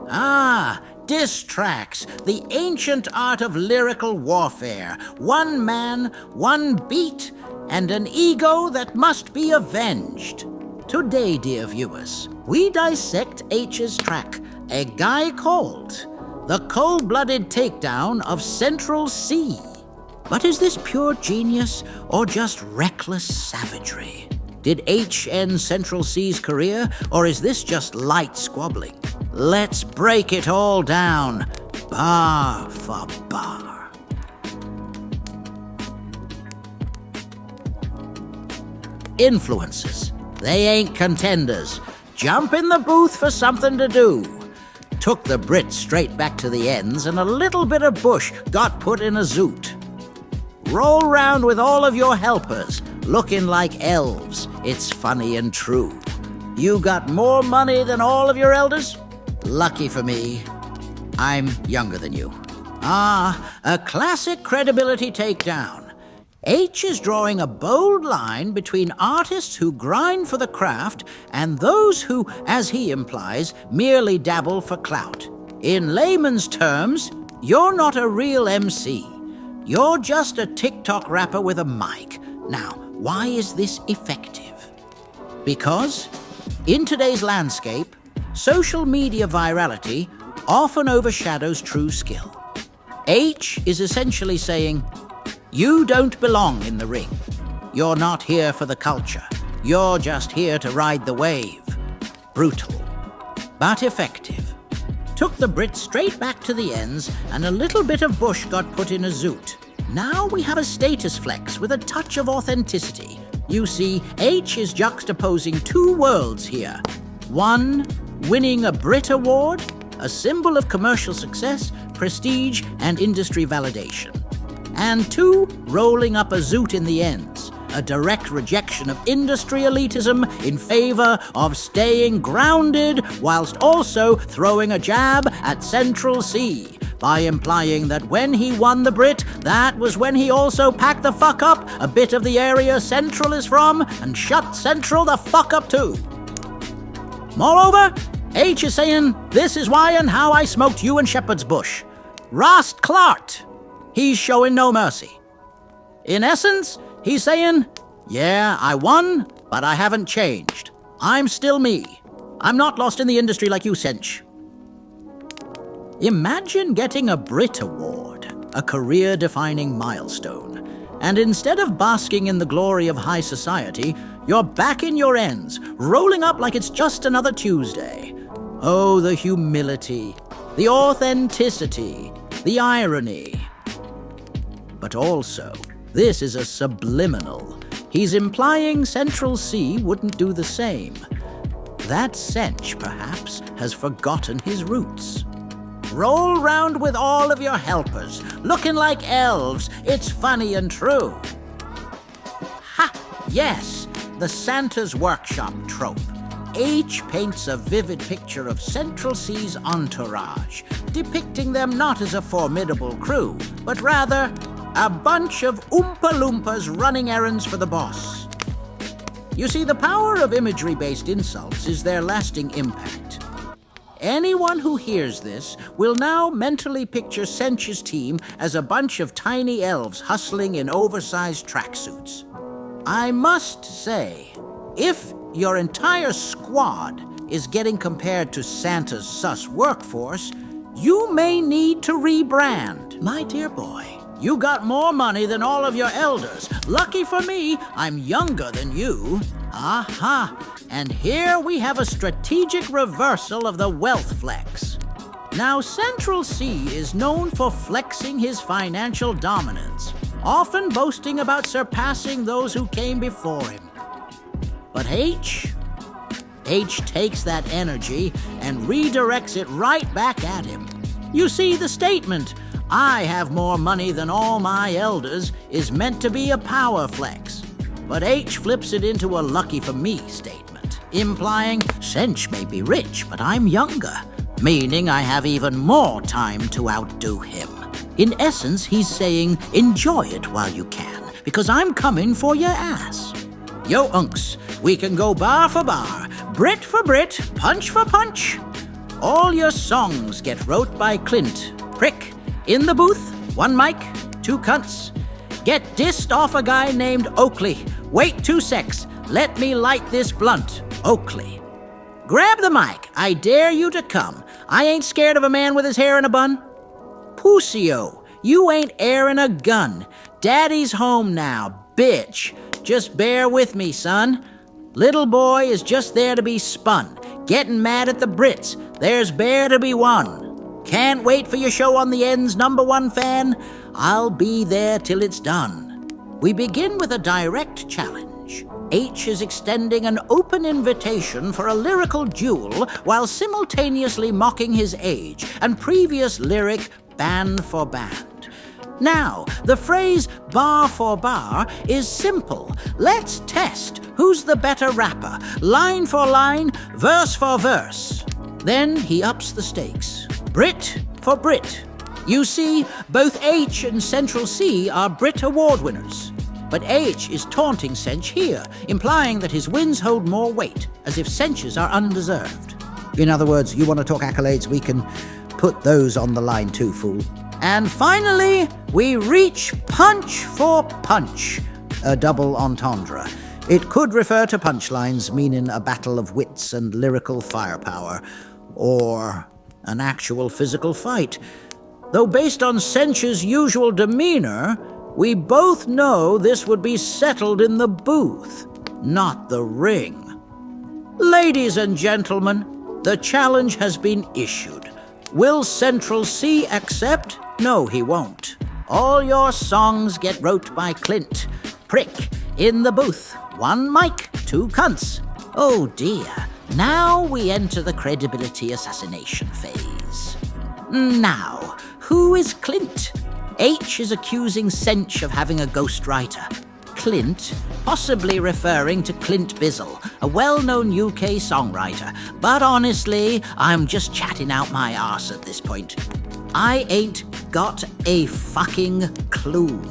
Ah, Dissects, the ancient art of lyrical warfare. One man, one beat, and an ego that must be avenged. Today, dear viewers, we dissect Aitch's track, A Guy Called, the cold-blooded takedown of Central Cee. But is this pure genius or just reckless savagery? Did Aitch end Central Cee's career, or is this just light squabbling? Let's break it all down, bar for bar. Influencers. They ain't contenders. Jump in the booth for something to do. Took the Brits straight back to the ends, and a little bit of bush got put in a zoot. Roll round with all of your helpers, looking like elves. It's funny and true. You got more money than all of your elders? Lucky for me, I'm younger than you. Ah, a classic credibility takedown. Aitch is drawing a bold line between artists who grind for the craft and those who, as he implies, merely dabble for clout. In layman's terms, you're not a real MC. You're just a TikTok rapper with a mic. Now, why is this effective? Because in today's landscape, social media virality often overshadows true skill. Aitch is essentially saying, you don't belong in the ring. You're not here for the culture. You're just here to ride the wave. Brutal, but effective. Took the Brits straight back to the ends, and a little bit of bush got put in a zoot. Now we have a status flex with a touch of authenticity. You see, Aitch is juxtaposing two worlds here. One, winning a Brit Award, a symbol of commercial success, prestige, and industry validation. And two, rolling up a zoot in the ends, a direct rejection of industry elitism in favor of staying grounded whilst also throwing a jab at Central Cee by implying that when he won the Brit, that was when he also packed the fuck up a bit of the area Central is from and shut Central the fuck up too. Moreover, Aitch is saying, this is why and how I smoked you in Shepherd's Bush. Rost Clart. He's showing no mercy. In essence, he's saying, yeah, I won, but I haven't changed. I'm still me. I'm not lost in the industry like you, Sench. Imagine getting a Brit Award, a career-defining milestone, and instead of basking in the glory of high society, you're back in your ends, rolling up like it's just another Tuesday. Oh, the humility, the authenticity, the irony. But also, this is a subliminal. He's implying Central Cee wouldn't do the same. That Sench, perhaps, has forgotten his roots. Roll round with all of your helpers, looking like elves. It's funny and true. Ha! Yes, the Santa's Workshop trope. Aitch paints a vivid picture of Central Cee's entourage, depicting them not as a formidable crew, but rather a bunch of Oompa Loompas running errands for the boss. You see, the power of imagery-based insults is their lasting impact. Anyone who hears this will now mentally picture Sench's team as a bunch of tiny elves hustling in oversized tracksuits. I must say, if your entire squad is getting compared to Santa's sus workforce, you may need to rebrand. My dear boy, you got more money than all of your elders. Lucky for me, I'm younger than you. Aha! And here we have a strategic reversal of the wealth flex. Now, Central Cee is known for flexing his financial dominance, often boasting about surpassing those who came before him. But Aitch takes that energy and redirects it right back at him. You see, the statement, I have more money than all my elders, is meant to be a power flex. But Aitch flips it into a lucky for me statement, implying Sench may be rich, but I'm younger, meaning I have even more time to outdo him. In essence, he's saying, enjoy it while you can, because I'm coming for your ass. Yo, unks, we can go bar for bar, Brit for Brit, punch for punch. All your songs get wrote by Clint. Prick. In the booth, 1 mic, 2 cunts. Get dissed off a guy named Oakley. Wait 2 secs. Let me light this blunt. Oakley. Grab the mic. I dare you to come. I ain't scared of a man with his hair in a bun. Pusio, you ain't airing a gun. Daddy's home now, bitch. Just bear with me, son. Little boy is just there to be spun. Getting mad at the Brits. There's bear to be won. Can't wait for your show on the End's #1 fan. I'll be there till it's done. We begin with a direct challenge. Aitch is extending an open invitation for a lyrical duel while simultaneously mocking his age and previous lyric band for band. Now, the phrase bar for bar is simple. Let's test who's the better rapper, line for line, verse for verse. Then he ups the stakes. Brit for Brit. You see, both Aitch and Central Cee are Brit Award winners. But Aitch is taunting Sench here, implying that his wins hold more weight, as if Sench's are undeserved. In other words, you want to talk accolades, we can put those on the line too, fool. And finally, we reach punch for punch, a double entendre. It could refer to punchlines, meaning a battle of wits and lyrical firepower, or an actual physical fight. Though based on Sench's usual demeanor, we both know this would be settled in the booth, not the ring. Ladies and gentlemen, the challenge has been issued. Will Central Cee accept? No, he won't. All your songs get wrote by Clint. Prick. In the booth. 1 mic, 2 cunts. Oh dear. Now we enter the credibility assassination phase. Now, who is Clint? Aitch is accusing Sench of having a ghostwriter. Clint, possibly referring to Clint Bizzle, a well-known UK songwriter. But honestly, I'm just chatting out my arse at this point. I ain't got a fucking clue.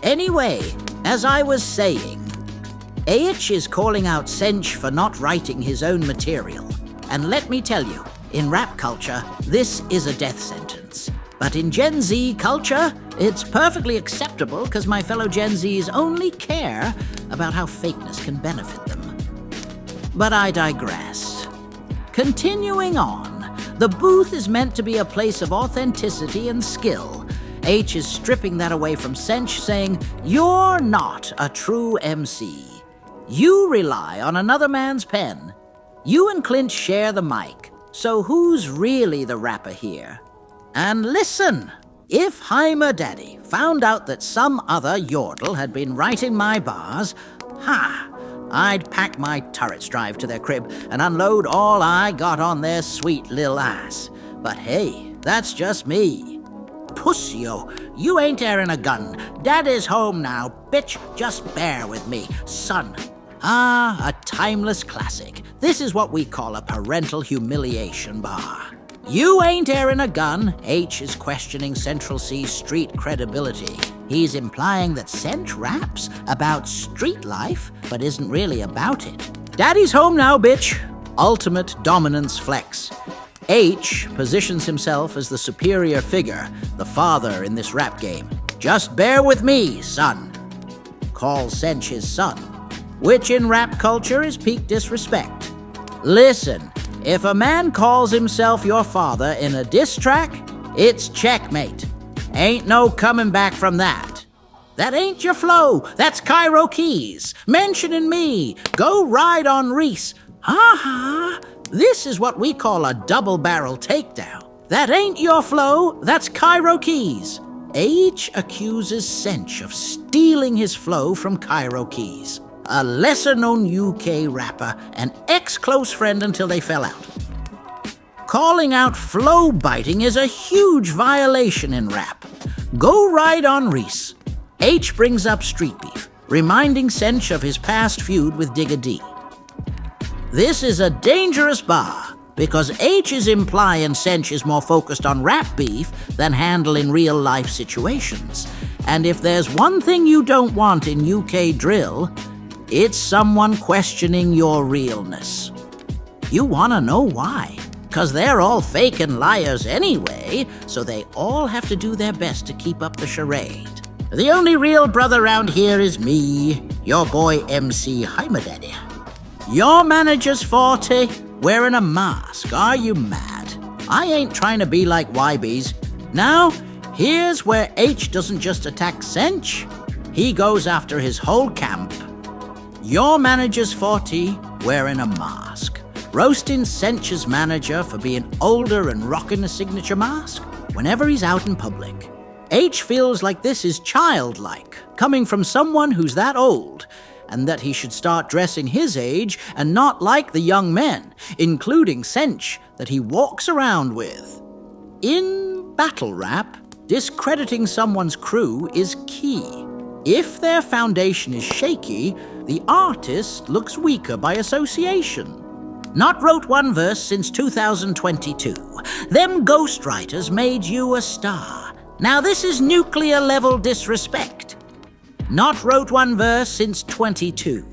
Anyway, as I was saying, Aitch is calling out Sench for not writing his own material. And let me tell you, in rap culture, this is a death sentence. But in Gen Z culture, it's perfectly acceptable because my fellow Gen Zs only care about how fakeness can benefit them. But I digress. Continuing on, the booth is meant to be a place of authenticity and skill. Aitch is stripping that away from Sench, saying, "You're not a true MC. You rely on another man's pen. You and Clint share the mic, so who's really the rapper here? And listen, if Heimerdinger found out that some other yordle had been writing my bars, I'd pack my turrets drive to their crib and unload all I got on their sweet lil ass. But hey, that's just me. Pussio, you ain't airing a gun. Daddy's home now, bitch, just bear with me, son. A timeless classic. This is what we call a parental humiliation bar. You ain't airing a gun. Aitch is questioning Central Cee's street credibility. He's implying that Sench raps about street life, but isn't really about it. Daddy's home now, bitch. Ultimate dominance flex. Aitch positions himself as the superior figure, the father in this rap game. Just bear with me, son. Calls Sench his son, which in rap culture is peak disrespect. Listen, if a man calls himself your father in a diss track, it's checkmate. Ain't no coming back from that. That ain't your flow. That's Cairo Keys. Mentioning me. Go ride on Reese. This is what we call a double-barrel takedown. That ain't your flow. That's Cairo Keys. Aitch accuses Sench of stealing his flow from Cairo Keys, a lesser-known UK rapper, an ex-close friend until they fell out. Calling out flow biting is a huge violation in rap. Go ride on Reese. Aitch brings up street beef, reminding Sench of his past feud with Digga D. This is a dangerous bar, because Aitch is implying Sench is more focused on rap beef than handling real-life situations. And if there's one thing you don't want in UK drill, it's someone questioning your realness. You want to know why? 'Cause they're all fake and liars anyway, so they all have to do their best to keep up the charade. The only real brother around here is me, your boy MC Heimerdinger. Your manager's 40, wearing a mask. Are you mad? I ain't trying to be like YBs. Now, here's where Aitch doesn't just attack Centch, he goes after his whole camp. Your manager's 40, wearing a mask. Roasting Centch's manager for being older and rocking a signature mask whenever he's out in public. Aitch feels like this is childlike, coming from someone who's that old, and that he should start dressing his age and not like the young men, including Centch, that he walks around with. In battle rap, discrediting someone's crew is key. If their foundation is shaky, the artist looks weaker by association. Not wrote one verse since 2022. Them ghostwriters made you a star. Now this is nuclear-level disrespect. Not wrote one verse since 22.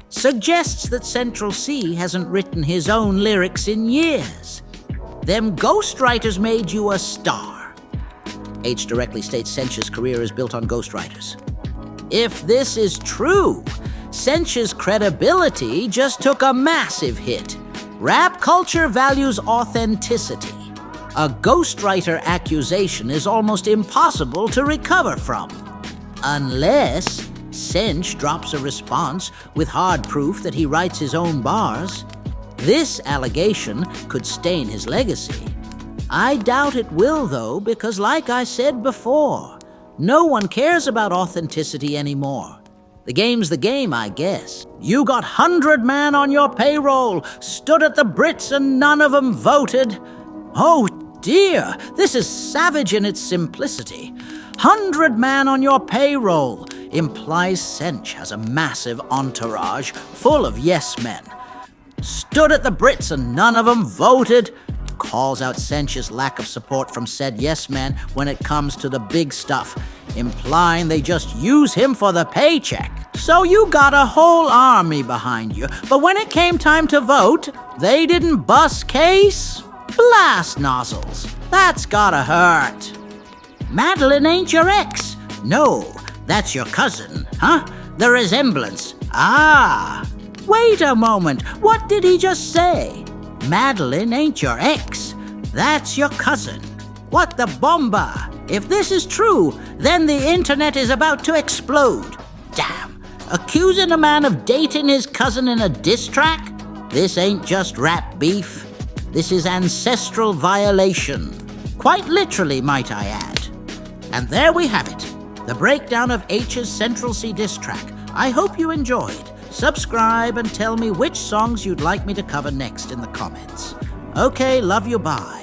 Suggests that Central Cee hasn't written his own lyrics in years. Them ghostwriters made you a star. Aitch directly states Centch's career is built on ghostwriters. If this is true, Centch's credibility just took a massive hit. Rap culture values authenticity. A ghostwriter accusation is almost impossible to recover from. Unless Centch drops a response with hard proof that he writes his own bars. This allegation could stain his legacy. I doubt it will, though, because like I said before, no one cares about authenticity anymore. The game's the game, I guess. You got 100 man on your payroll, stood at the Brits and none of them voted. Oh dear, this is savage in its simplicity. 100 man on your payroll implies Centch has a massive entourage full of yes men. Stood at the Brits and none of them voted. Calls out Centch's lack of support from said yes men when it comes to the big stuff, implying they just use him for the paycheck. So you got a whole army behind you, but when it came time to vote, they didn't bust case? Blast nozzles. That's gotta hurt. Madeline ain't your ex. No, that's your cousin, huh? The resemblance. Ah. Wait a moment, what did he just say? Madeline ain't your ex. That's your cousin. What the bomba? If this is true, then the internet is about to explode. Damn. Accusing a man of dating his cousin in a diss track? This ain't just rap beef. This is ancestral violation. Quite literally, might I add. And there we have it. The breakdown of Aitch's Central Cee diss track. I hope you enjoyed. Subscribe and tell me which songs you'd like me to cover next in the comments. Okay, love you, bye.